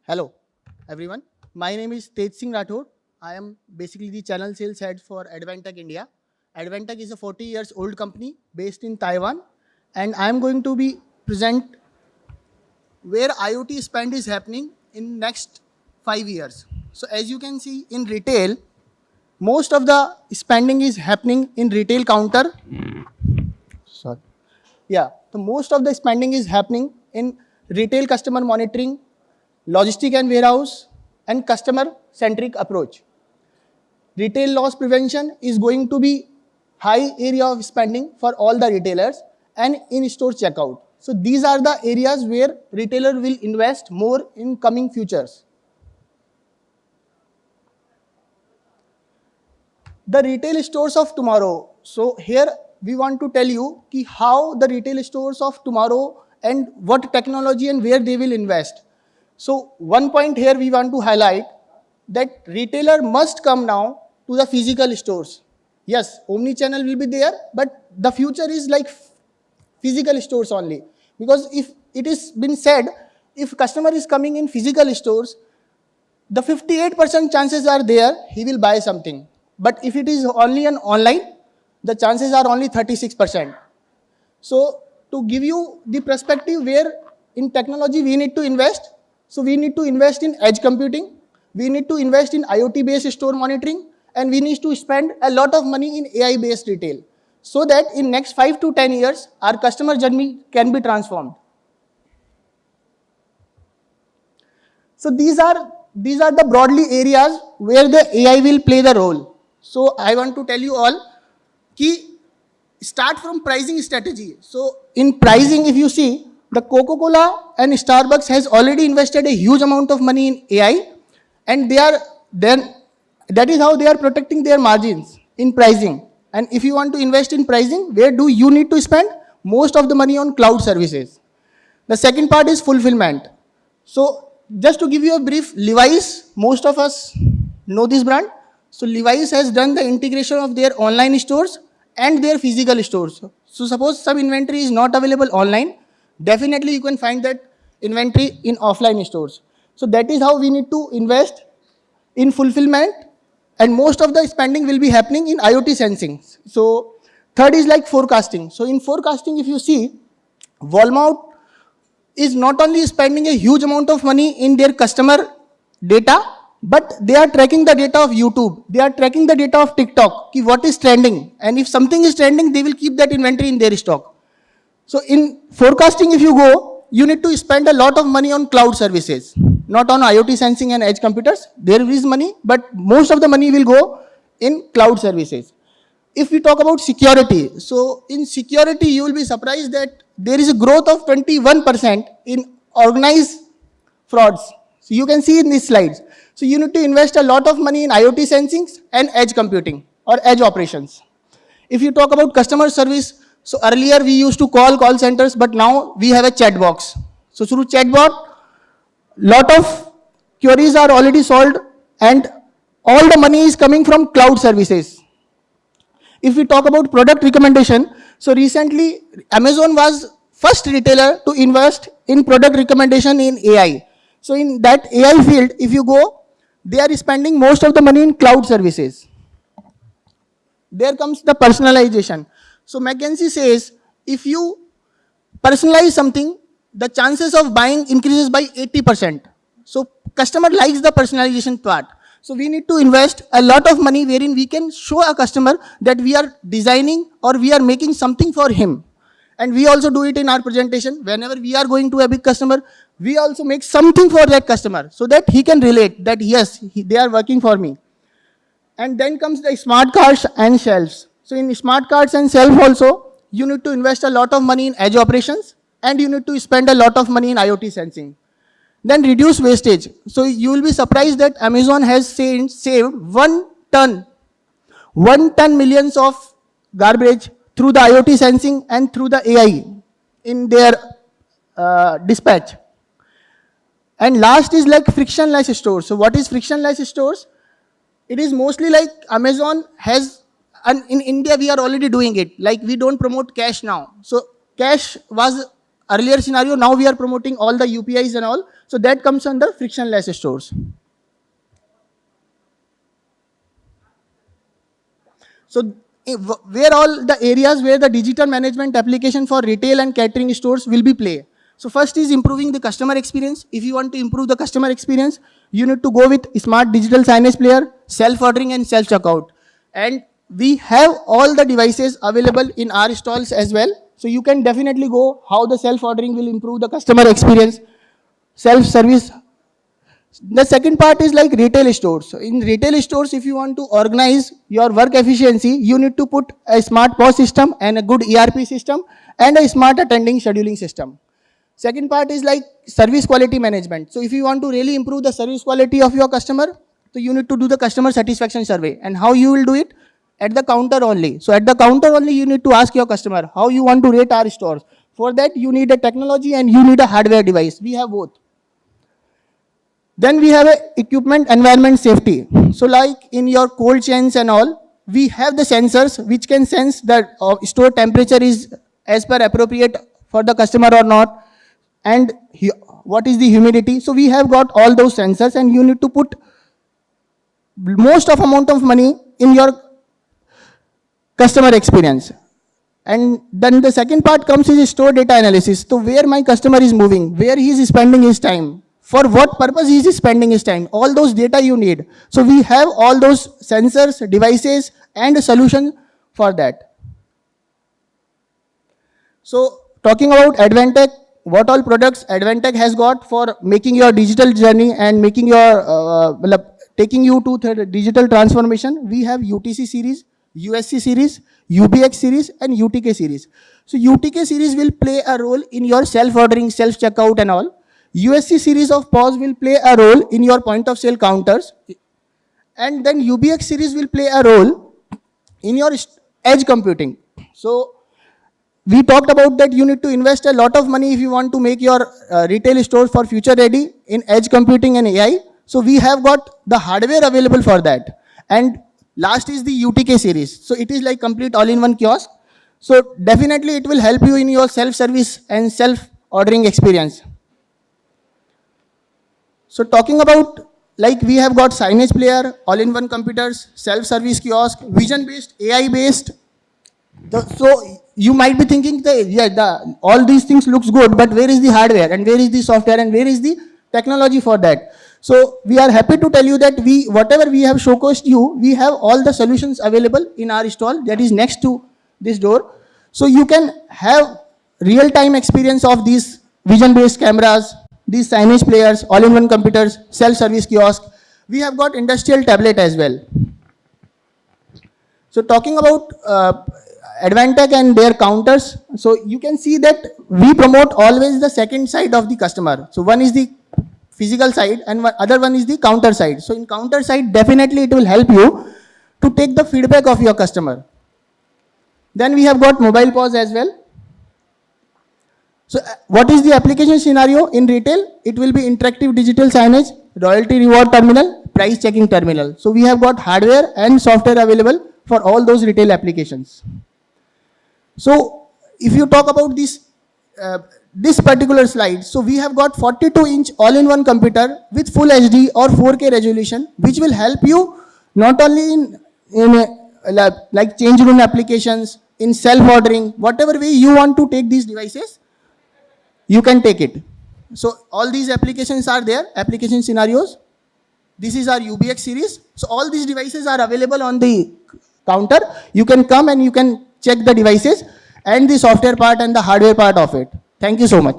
Hello, everyone. My name is Tej Singh Rathod. I am basically the channel sales head for Advantech India. Advantech is a 40 years old company based in Taiwan, and I am going to be present where IoT spend is happening in next 5 years. So as you can see in retail, most of the spending is happening in retail counter. Sorry. Yeah, the most of the spending is happening in retail customer monitoring, logistic and warehouse, and customer-centric approach. Retail loss prevention is going to be high area of spending for all the retailers and in-store checkout. So these are the areas where retailer will invest more in coming futures. The retail stores of tomorrow. So here we want to tell you how the retail stores of tomorrow and what technology and where they will invest. So one point here we want to highlight that retailer must come now to the physical stores. Yes, omni-channel will be there, but the future is like physical stores only. Because if it is been said, if customer is coming in physical stores, the 58% chances are there he will buy something. But if it is only an online, the chances are only 36%. So to give you the perspective where in technology we need to invest, so we need to invest in edge computing, we need to invest in IoT-based store monitoring, and we need to spend a lot of money in AI-based retail, so that in next 5 to 10 years, our customer journey can be transformed. So these are the broadly areas where the AI will play the role. So I want to tell you all, start from pricing strategy. So in pricing, if you see, the Coca-Cola and Starbucks has already invested a huge amount of money in AI, and that is how they are protecting their margins in pricing. And if you want to invest in pricing, where do you need to spend? Most of the money on cloud services. The second part is fulfillment. So just to give you a brief, Levi's, most of us know this brand. So Levi's has done the integration of their online stores and their physical stores. So suppose some inventory is not available online, definitely you can find that inventory in offline stores. So that is how we need to invest in fulfillment, and most of the spending will be happening in IoT sensing. So third is like forecasting. So in forecasting, if you see, Walmart is not only spending a huge amount of money in their customer data, but they are tracking the data of YouTube. They are tracking the data of TikTok, what is trending. And if something is trending, they will keep that inventory in their stock. So in forecasting, if you go, you need to spend a lot of money on cloud services, not on IoT sensing and edge computers. There is money, but most of the money will go in cloud services. If we talk about security, so in security, you will be surprised that there is a growth of 21% in organized frauds. So you can see in these slides. So you need to invest a lot of money in IoT sensing and edge computing or edge operations. If you talk about customer service, so earlier we used to call centers, but now we have a chat box. So through chatbot, lot of queries are already solved, and all the money is coming from cloud services. If we talk about product recommendation, so recently Amazon was first retailer to invest in product recommendation in AI. So in that AI field, if you go, they are spending most of the money in cloud services. There comes the personalization. So McKinsey says, if you personalize something, the chances of buying increases by 80%. So customer likes the personalization part. So we need to invest a lot of money wherein we can show a customer that we are designing or we are making something for him. And we also do it in our presentation. Whenever we are going to a big customer, we also make something for that customer so that he can relate that yes, they are working for me. And then comes the smart cards and shelves. So in smart cards and shelf also, you need to invest a lot of money in edge operations, and you need to spend a lot of money in IoT sensing. Then reduce wastage. So you will be surprised that Amazon has saved 1 ton millions of garbage through the IoT sensing and through the AI in their dispatch. And last is like frictionless stores. So what is frictionless stores? It is mostly like Amazon has, and in India we are already doing it. Like we don't promote cash now. So cash was earlier scenario, now we are promoting all the UPIs and all. So that comes under frictionless stores. So where all the areas where the digital management application for retail and catering stores will be play. So first is improving the customer experience. If you want to improve the customer experience, you need to go with smart digital signage player, self-ordering and self-checkout. And we have all the devices available in our stalls as well. So you can definitely go how the self-ordering will improve the customer experience, self-service. The second part is like retail stores. So in retail stores, if you want to organize your work efficiency, you need to put a smart POS system and a good ERP system and a smart attending scheduling system. Second part is like service quality management. So if you want to really improve the service quality of your customer, so you need to do the customer satisfaction survey. And how you will do it? At the counter only. So at the counter only, you need to ask your customer how you want to rate our stores. For that, you need a technology and you need a hardware device. We have both. Then we have a equipment environment safety. So like in your cold chains and all, we have the sensors which can sense that store temperature is as per appropriate for the customer or not, and what is the humidity. So we have got all those sensors, and you need to put most of amount of money in your customer experience. And then the second part comes is store data analysis. So where my customer is moving, where he is spending his time, for what purpose he is spending his time, all those data you need. So we have all those sensors, devices, and a solution for that. So talking about Advantech, what all products Advantech has got for making your digital journey and making your, taking you to the digital transformation, we have UTC series, USC series, UBX series, and UTK series. So UTK series will play a role in your self-ordering, self-checkout and all. USC series of POS will play a role in your point of sale counters, and then UBX series will play a role in your edge computing. So we talked about that you need to invest a lot of money if you want to make your retail stores for future ready in edge computing and AI. So we have got the hardware available for that. And last is the UTK series. So it is like complete all-in-one kiosk. So definitely it will help you in your self-service and self-ordering experience. So talking about, like we have got signage player, all-in-one computers, self-service kiosk, vision-based, AI-based. So you might be thinking that all these things looks good, but where is the hardware and where is the software and where is the technology for that? So we are happy to tell you that whatever we have showcased you, we have all the solutions available in our stall that is next to this door. So you can have real-time experience of these vision-based cameras, these signage players, all-in-one computers, self-service kiosk. We have got industrial tablet as well. So talking about Advantech and their counters, so you can see that we promote always the second side of the customer. So one is the physical side and other one is the counter side. So in counter side, definitely it will help you to take the feedback of your customer. Then we have got mobile POS as well. So what is the application scenario in retail? It will be interactive digital signage, loyalty reward terminal, price checking terminal. So we have got hardware and software available for all those retail applications. So if you talk about this particular slide, so we have got 42-inch all-in-one computer with full HD or 4K resolution, which will help you not only in like change room applications, in self-ordering, whatever way you want to take these devices, you can take it. So all these applications are there, application scenarios. This is our UBX series. So all these devices are available on the counter. You can come and you can check the devices and the software part and the hardware part of it. Thank you so much.